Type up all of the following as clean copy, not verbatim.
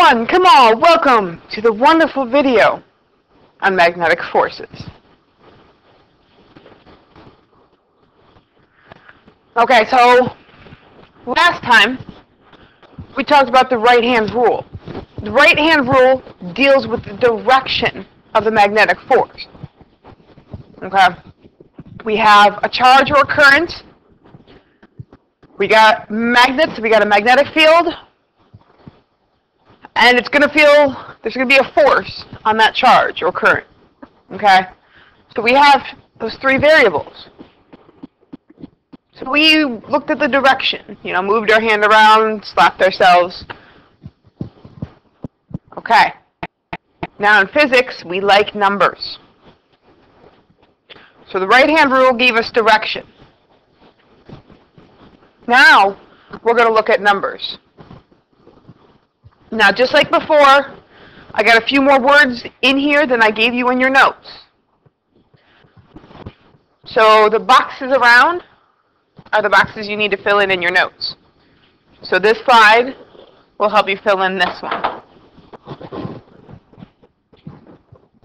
everyone, come on, welcome to the wonderful video on magnetic forces. Okay, so last time we talked about the right-hand rule. The right-hand rule deals with the direction of the magnetic force. Okay, we have a charge or a current. We got magnets, we got a magnetic field. And it's going to feel, there's going to be a force on that charge or current, okay? So we have those three variables. So we looked at the direction, moved our hand around, slapped ourselves. Okay. Now in physics, we like numbers. So the right-hand rule gave us direction. Now, we're going to look at numbers. Now, just like before, I got a few more words in here than I gave you in your notes. So the boxes around are the boxes you need to fill in your notes. So this slide will help you fill in this one.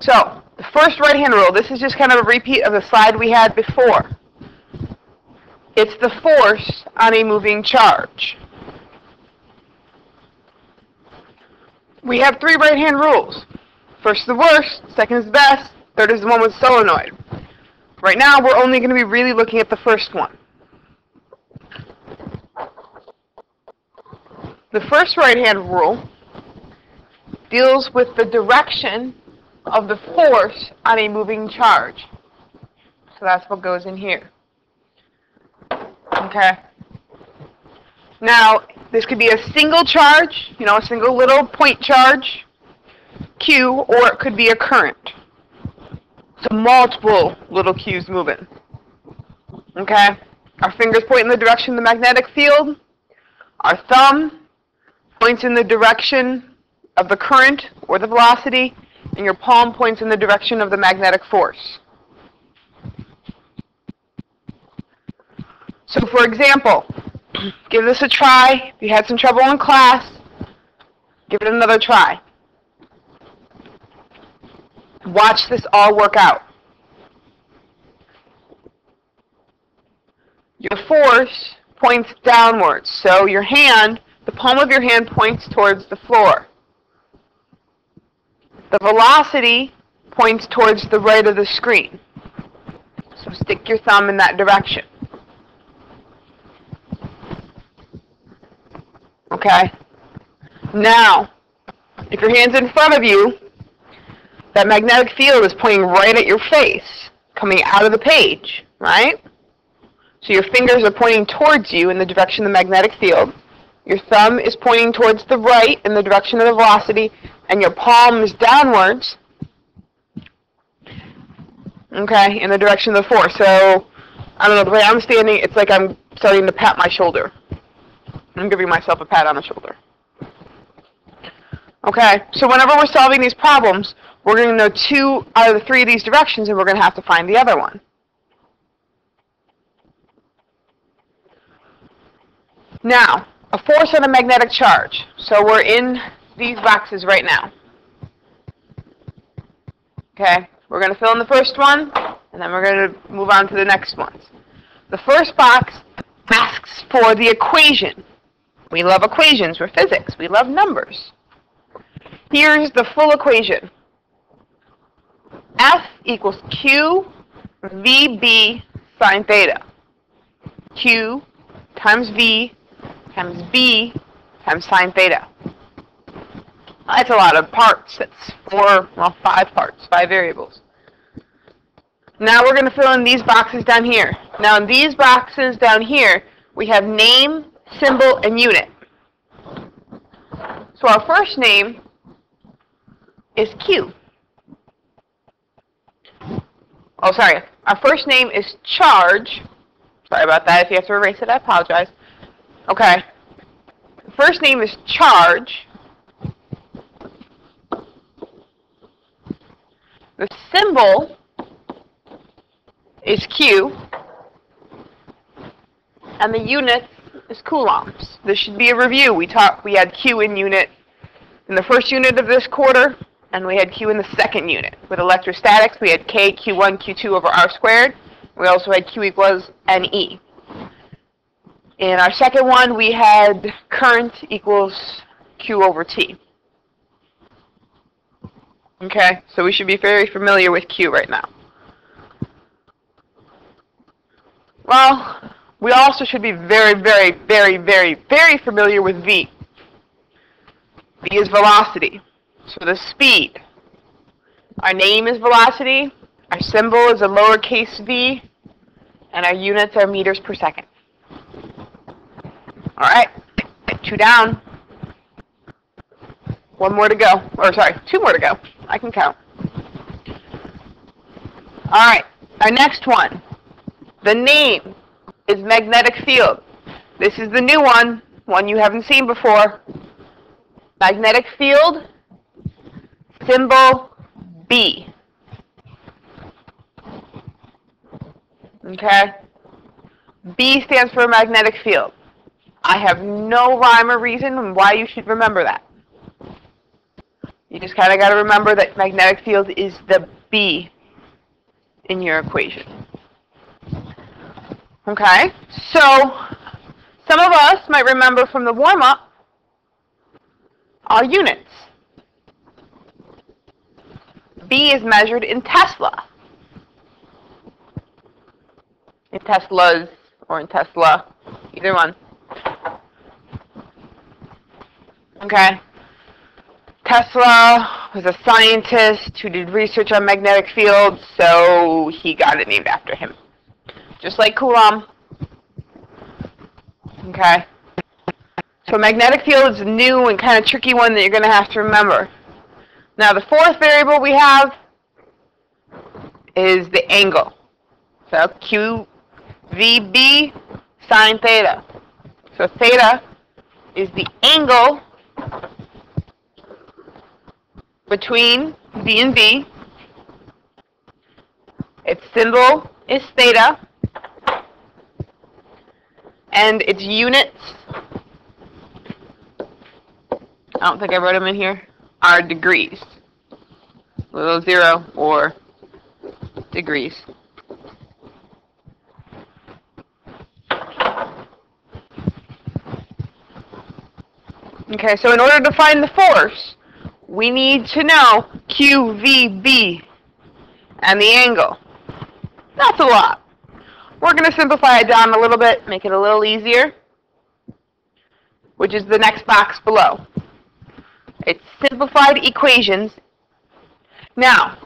So, the first right-hand rule, this is just kind of a repeat of the slide we had before. It's the force on a moving charge. We have three right-hand rules. First is the worst, second is the best, third is the one with solenoid. Right now, we're only going to be really looking at the first one. The first right-hand rule deals with the direction of the force on a moving charge. So that's what goes in here. Okay. Now, this could be a single charge, a single little point charge, Q, or it could be a current. So multiple little Q's moving. Okay? Our fingers point in the direction of the magnetic field. Our thumb points in the direction of the current or the velocity, and your palm points in the direction of the magnetic force. So for example, give this a try. If you had some trouble in class, give it another try. Watch this all work out. Your force points downwards. So your hand, the palm of your hand points towards the floor. The velocity points towards the right of the screen. So stick your thumb in that direction. Okay? Now, if your hand's in front of you, that magnetic field is pointing right at your face, coming out of the page, right? So your fingers are pointing towards you in the direction of the magnetic field. Your thumb is pointing towards the right in the direction of the velocity, and your palm is downwards, okay, in the direction of the force. So, I don't know, the way I'm standing, it's like I'm starting to pat my shoulder. I'm giving myself a pat on the shoulder. Okay, so whenever we're solving these problems, we're going to know two out of the three of these directions, and we're going to have to find the other one. Now, a force on a magnetic charge. So we're in these boxes right now. Okay, we're going to fill in the first one, and then we're going to move on to the next ones. The first box asks for the equation. We love equations. We're physics. We love numbers. Here's the full equation. F equals Q VB sine theta. Q times V times B times sine theta. That's a lot of parts. That's five parts, 5 variables. Now we're going to fill in these boxes down here. Now in these boxes down here, we have name, symbol, and unit. So our first name is Q. Oh, sorry. Our first name is charge. Sorry about that. If you have to erase it, I apologize. Okay. The first name is charge. The symbol is Q. And the unit is coulombs. This should be a review. We had Q in unit in the first unit of this quarter, and we had Q in the second unit. With electrostatics, we had K Q1 Q2 over R squared. We also had Q equals NE. In our second one, we had current equals Q over T. Okay, so we should be very familiar with Q right now. Well, we also should be very, very, very, very, very familiar with V. V is velocity, so the speed. Our name is velocity, our symbol is a lowercase v, and our units are meters per second. All right, 2 down. 1 more to go, or sorry, 2 more to go. I can count. All right, our next one. The name is magnetic field. This is the new one you haven't seen before. Magnetic field, symbol B. Okay? B stands for magnetic field. I have no rhyme or reason why you should remember that. You just kind of got to remember that magnetic field is the B in your equation. Okay? So, some of us might remember from the warm-up our units. B is measured in Tesla. In Teslas or in Tesla, either one. Okay. Tesla was a scientist who did research on magnetic fields, so he got it named after him. Just like Coulomb. Okay. So magnetic field is a new and kind of tricky one that you're going to have to remember. Now the fourth variable we have is the angle. So QVB sine theta. So theta is the angle between V and B. Its symbol is theta. And its units, I don't think I wrote them in here, are degrees. Little 0 or degrees. Okay, so in order to find the force, we need to know QVB and the angle. That's a lot. We're going to simplify it down a little bit, make it a little easier, which is the next box below. It's simplified equations. Now,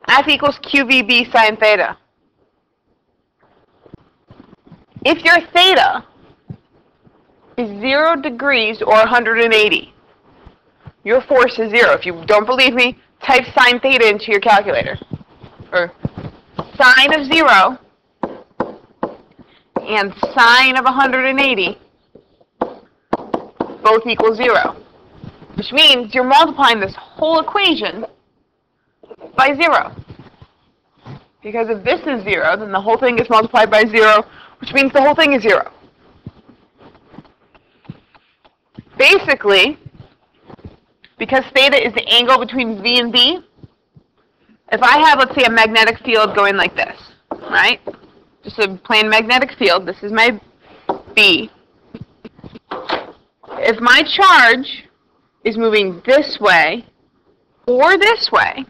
F equals QVB sine theta. If your theta is 0 degrees or 180, your force is 0. If you don't believe me, type sine theta into your calculator. Or sine of 0 and sine of 180 both equal 0. Which means you're multiplying this whole equation by 0. Because if this is 0, then the whole thing is multiplied by 0, which means the whole thing is 0. Basically, because theta is the angle between V and B, if I have, let's say, a magnetic field going like this, right? Just a plain magnetic field. This is my B. If my charge is moving this way or this way,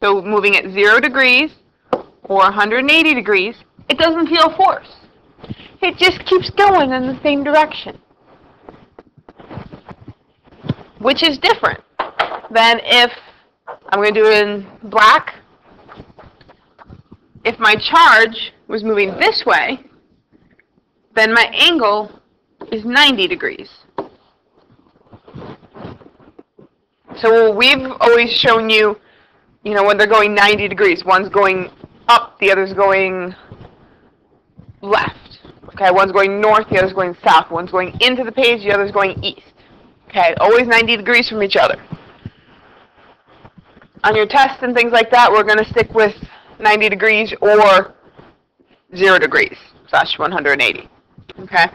so moving at 0 degrees or 180 degrees, it doesn't feel force. It just keeps going in the same direction. Which is different than if, I'm going to do it in black, if my charge was moving this way, then my angle is 90 degrees. So we've always shown you, when they're going 90 degrees, one's going up, the other's going left. Okay, one's going north, the other's going south. One's going into the page, the other's going east. Okay, always 90 degrees from each other. On your tests and things like that, we're going to stick with 90 degrees or 0 degrees / 180. Okay?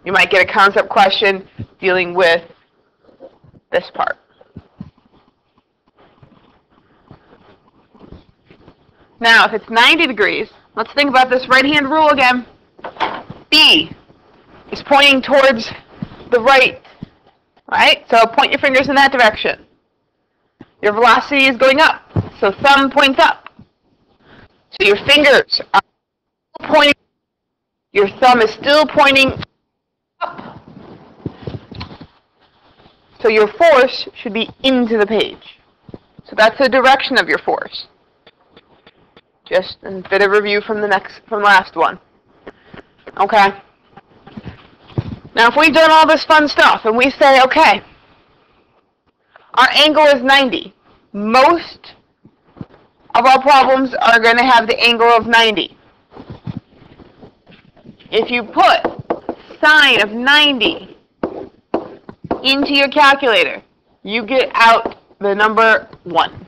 You might get a concept question dealing with this part. Now, if it's 90 degrees, let's think about this right-hand rule again. B is pointing towards the right, right? So point your fingers in that direction. Your velocity is going up, so thumb points up. So your fingers are pointing, your thumb is still pointing up. So your force should be into the page. So that's the direction of your force. Just a bit of review from the last one. Okay. Now if we've done all this fun stuff and we say, okay, our angle is 90. Most of our problems are going to have the angle of 90. If you put sine of 90 into your calculator, you get out the number 1.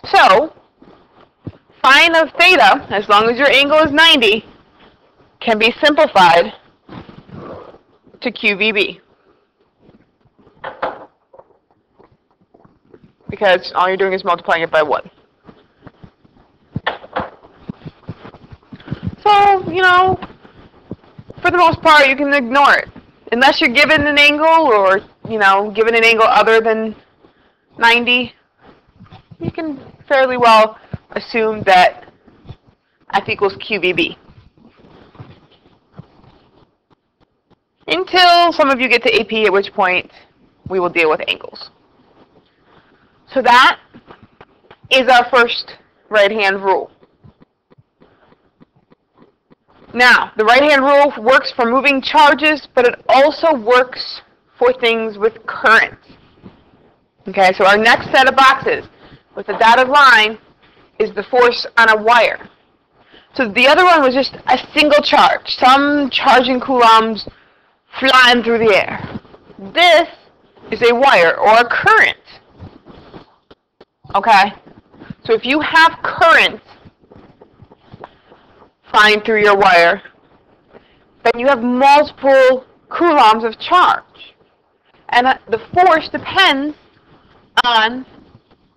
So, sine of theta, as long as your angle is 90, can be simplified to QVB. Because all you're doing is multiplying it by 1. So, you know, for the most part, you can ignore it. Unless you're given an angle or, you know, given an angle other than 90, you can fairly well assume that F equals QVB. Until some of you get to AP, at which point we will deal with angles. So that is our first right-hand rule. Now, the right-hand rule works for moving charges, but it also works for things with current. Okay, so our next set of boxes with the dotted line is the force on a wire. So the other one was just a single charge, some charge in coulombs flying through the air. This is a wire or a current. Okay, so if you have current flying through your wire, then you have multiple coulombs of charge. And the force depends on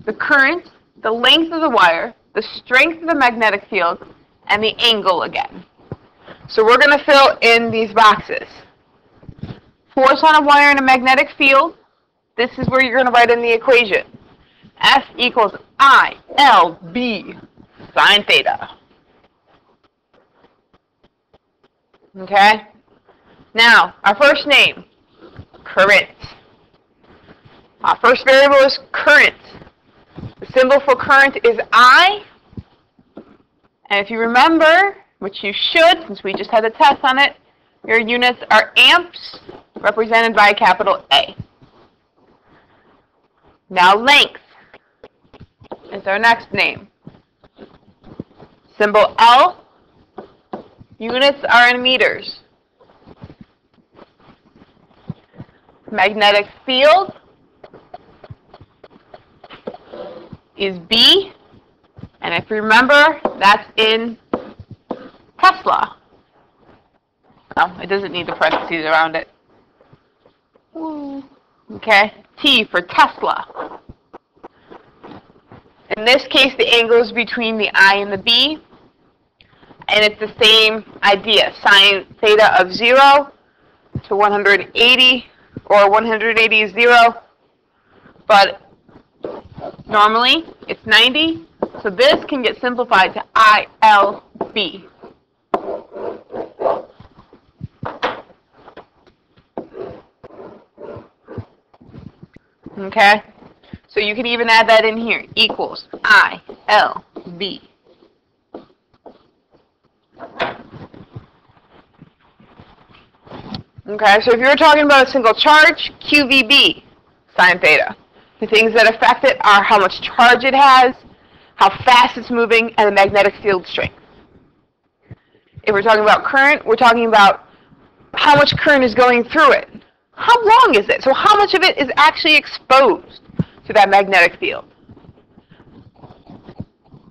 the current, the length of the wire, the strength of the magnetic field, and the angle again. So we're going to fill in these boxes. Force on a wire in a magnetic field, this is where you're going to write in the equation. F equals ILB sine theta. Okay? Now, our first name, current. Our first variable is current. The symbol for current is I. And if you remember, which you should, since we just had a test on it, your units are amps, represented by a capital A. Now, length is our next name. Symbol L. Units are in meters. Magnetic field is B. And if you remember, that's in Tesla. Oh, it doesn't need the parentheses around it. Okay, T for Tesla. In this case, the angle is between the I and the B. And it's the same idea, sine theta of 0 to 180, or 180 is 0. But normally, it's 90. So this can get simplified to ILB. Okay? So you can even add that in here. Equals ILB. Okay, so if you were talking about a single charge, QVB, sine theta. The things that affect it are how much charge it has, how fast it's moving, and the magnetic field strength. If we're talking about current, we're talking about how much current is going through it. How long is it? So how much of it is actually exposed to that magnetic field?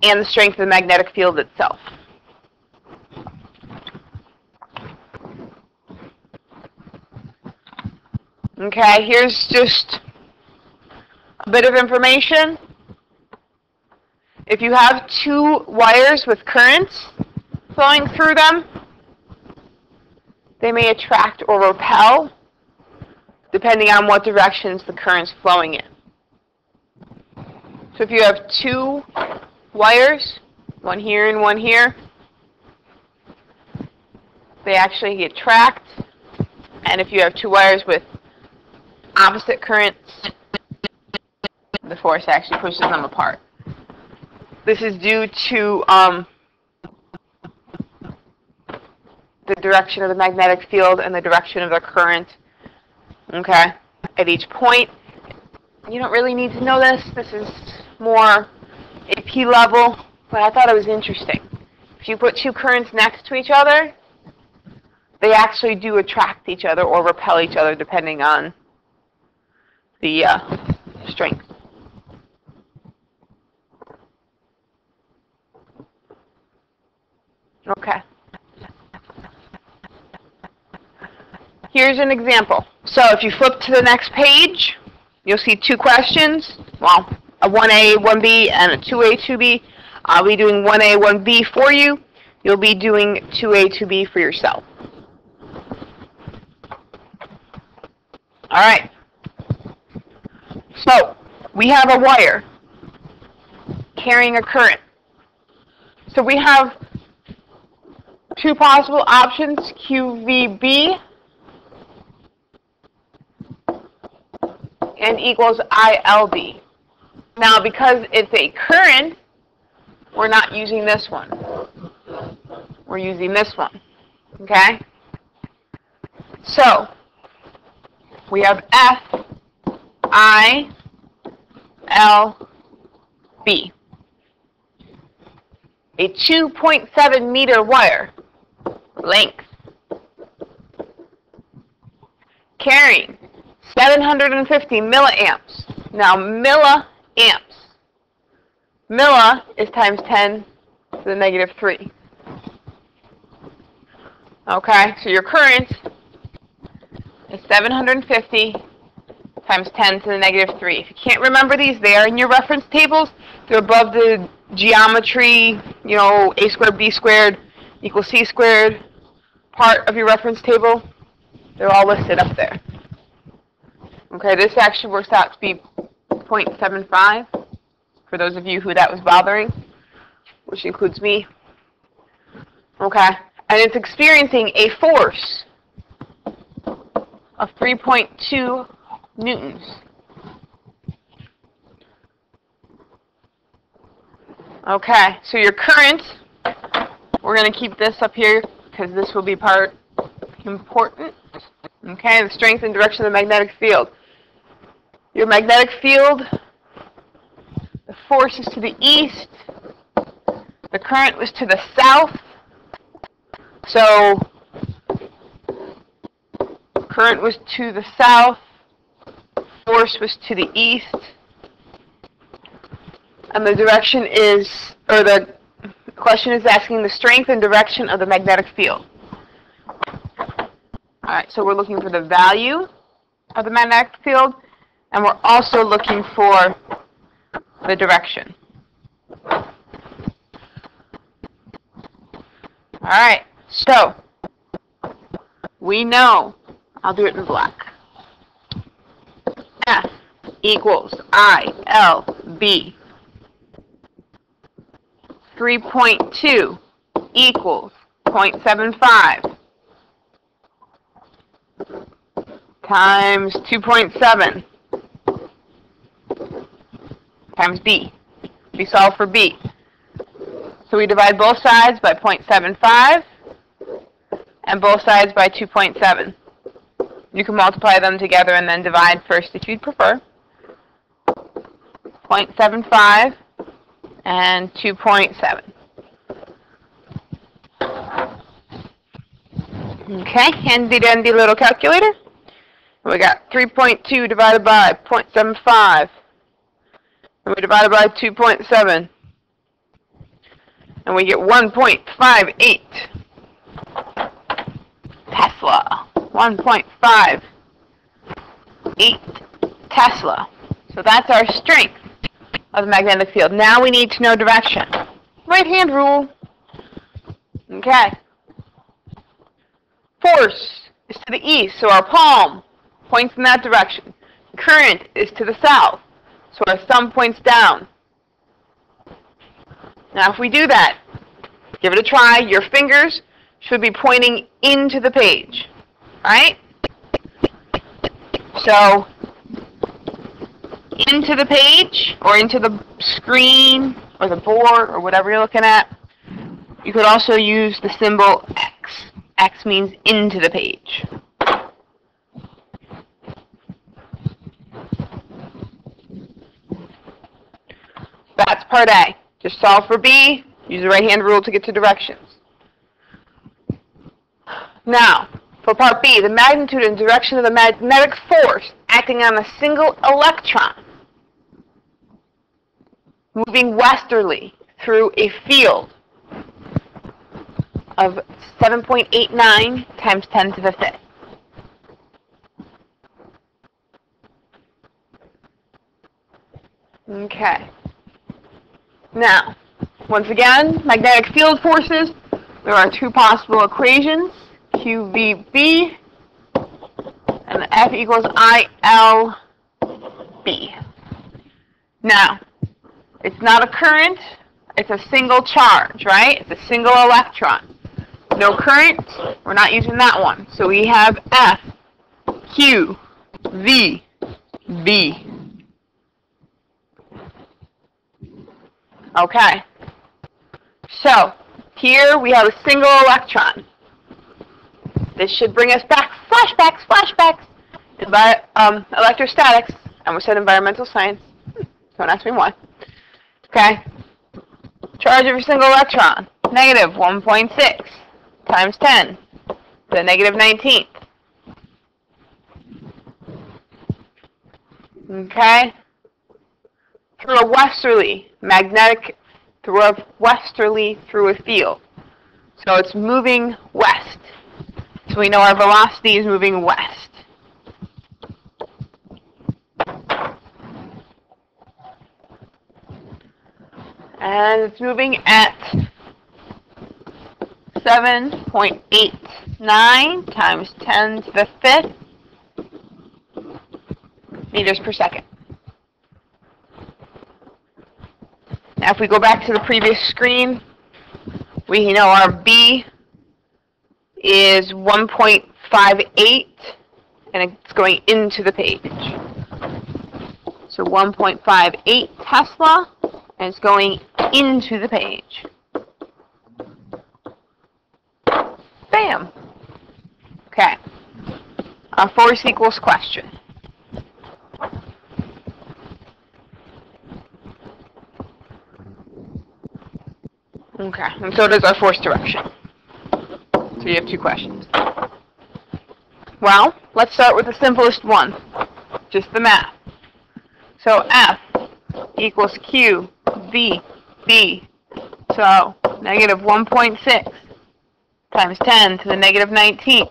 And the strength of the magnetic field itself. Okay, here's just a bit of information. If you have two wires with currents flowing through them, they may attract or repel depending on what directions the current's flowing in. So if you have two wires, one here and one here, they actually attract. And if you have two wires with opposite currents, the force actually pushes them apart. This is due to the direction of the magnetic field and the direction of the current. Okay, at each point. You don't really need to know this. This is more AP level, but I thought it was interesting. If you put two currents next to each other, they actually do attract each other or repel each other depending on the strength. Okay. Here's an example. So if you flip to the next page, you'll see two questions. Well, a 1A, 1B, and a 2A, 2B. I'll be doing 1A, 1B for you. You'll be doing 2A, 2B for yourself. All right. So we have a wire carrying a current. So we have two possible options, QVB and equals ILB. Now, because it's a current, we're not using this one. We're using this one. Okay? So, we have F, I, L, B. A 2.7 meter wire length carrying 750 milliamps. Now, milliamps. Milli is times 10 to the negative 3. Okay, so your current is 750 times 10 to the negative 3. If you can't remember these, they are in your reference tables. They're above the geometry, you know, a squared b squared equals c squared part of your reference table. They're all listed up there. Okay, this actually works out to be 0.75 for those of you who that was bothering, which includes me. Okay, and it's experiencing a force of 3.2 newtons. Okay, so your current, we're going to keep this up here because this will be part important. Okay, the strength and direction of the magnetic field. Your magnetic field, the force is to the east, the current was to the south, so current was to the south, force was to the east, and the direction is, or the question is asking the strength and direction of the magnetic field. Alright, so we're looking for the value of the magnetic field, and we're also looking for the direction. Alright, so we know, I'll do it in black. F equals ILB. 3.2 equals 0.75 times 2.7 times B. We solve for B. So we divide both sides by 0.75 and both sides by 2.7. You can multiply them together and then divide first if you'd prefer. 0.75 and 2.7. Okay, handy dandy little calculator. We got 3.2 divided by 0.75. And we divide it by 2.7. And we get 1.58. Tesla. 1.5. 7.8 Tesla. So that's our strength of the magnetic field. Now we need to know direction. Right-hand rule. Okay. Force is to the east, so our palm points in that direction. Current is to the south, so our thumb points down. Now if we do that, give it a try, your fingers should be pointing into the page, right? So, into the page, or into the screen, or the board, or whatever you're looking at. You could also use the symbol X. X means into the page. That's part A. Just solve for B, use the right-hand rule to get to directions. Now, for part B, the magnitude and direction of the magnetic force acting on a single electron moving westerly through a field of 7.89 times 10 to the 5th. Okay. Now, once again, magnetic field forces, there are two possible equations, QVB and F equals ILB. Now, it's not a current, it's a single charge, right? It's a single electron. No current, we're not using that one. So we have F, Q, V, B. Okay. So, here we have a single electron. This should bring us back, flashbacks, electrostatics. I almost said environmental science. Don't ask me why. Okay. Charge of a single electron, negative 1.6 times 10 to the negative 19th. Okay. Through a westerly through a field. So it's moving west. So we know our velocity is moving west. And it's moving at 7.89 times 10 to the 5th meters per second. Now if we go back to the previous screen, we know our B is 1.58 and it's going into the page. So 1.58 Tesla and it's going into the page. Bam! Okay. Our force equals question. Okay, and so does our force direction. So you have two questions. Well, let's start with the simplest one, just the math. So F equals Q, V, B. So negative 1.6 times 10 to the negative 19th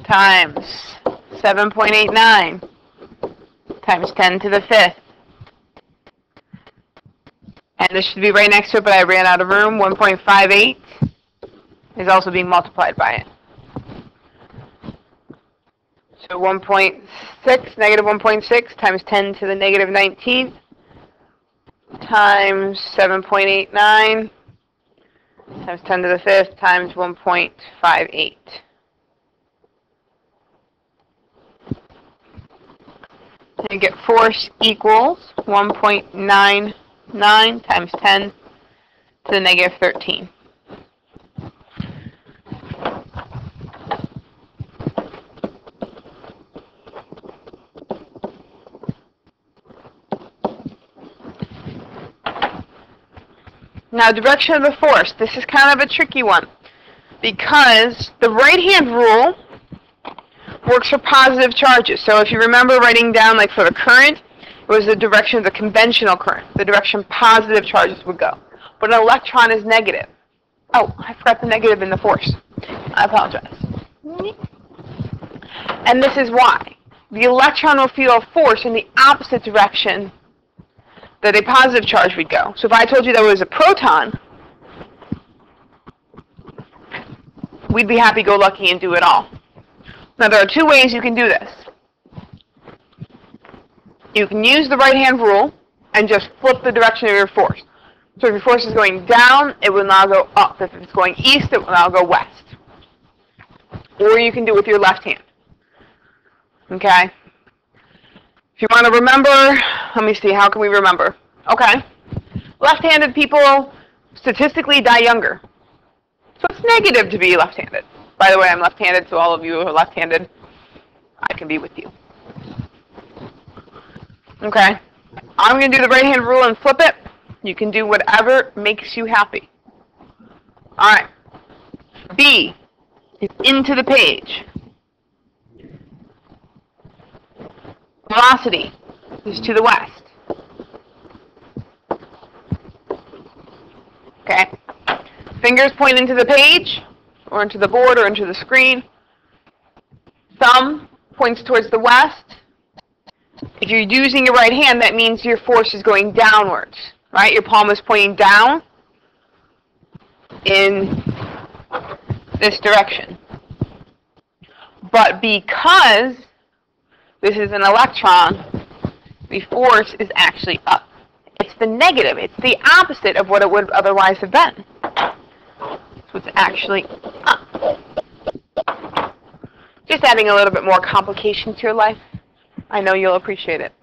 times 7.89 times 10 to the 5th. And this should be right next to it, but I ran out of room. 1.58 is also being multiplied by it. So 1.6, negative 1.6 times 10 to the negative 19th times 7.89 times 10 to the 5th times 1.58. And you get force equals 1.99 times 10 to the negative 13. Now, direction of the force. This is kind of a tricky one because the right-hand rule works for positive charges. So if you remember writing down, like for the current, it was the direction of the conventional current, the direction positive charges would go. But an electron is negative. Oh, I forgot the negative in the force. I apologize. And this is why. The electron will feel a force in the opposite direction that a positive charge would go. So if I told you that was a proton, we'd be happy-go-lucky and do it all. Now, there are two ways you can do this. You can use the right-hand rule and just flip the direction of your force. So if your force is going down, it will now go up. If it's going east, it will now go west. Or you can do it with your left hand. Okay? If you want to remember, let me see, how can we remember? Okay. Left-handed people statistically die younger. So it's negative to be left-handed. By the way, I'm left-handed, so all of you who are left-handed, I can be with you. Okay. I'm going to do the right-hand rule and flip it. You can do whatever makes you happy. All right. B is into the page. Velocity is to the west. Okay. Fingers point into the page, or into the board, or into the screen. Thumb points towards the west. If you're using your right hand, that means your force is going downwards, right? Your palm is pointing down in this direction. But because this is an electron, the force is actually up. It's the negative. It's the opposite of what it would otherwise have been. So it's actually up. Just adding a little bit more complication to your life. I know you'll appreciate it.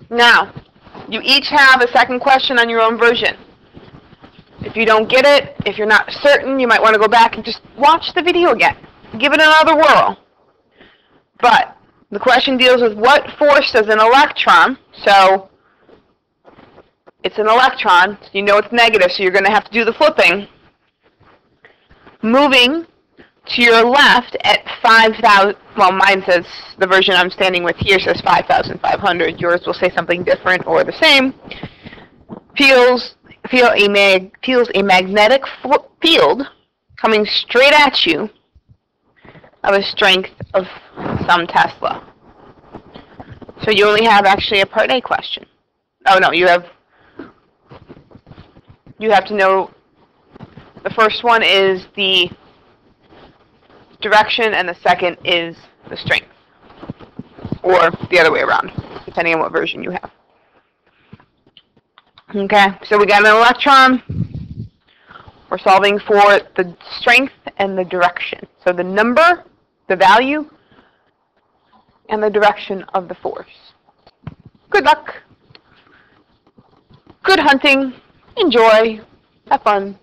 Now, you each have a second question on your own version. If you don't get it, if you're not certain, you might want to go back and just watch the video again. Give it another whirl. But the question deals with what force does an electron, so it's an electron, so you know it's negative, so you're going to have to do the flipping, moving to your left at 5,000, well, mine says, the version I'm standing with here says 5,500. Yours will say something different or the same. Feels a magnetic field coming straight at you of a strength of some Tesla. So you only have actually a part A question. Oh no, you have to know, the first one is the direction and the second is the strength. Or the other way around, depending on what version you have. Okay, so we got an electron. We're solving for the strength and the direction. So the number, the value, and the direction of the force. Good luck. Good hunting. Enjoy. Have fun.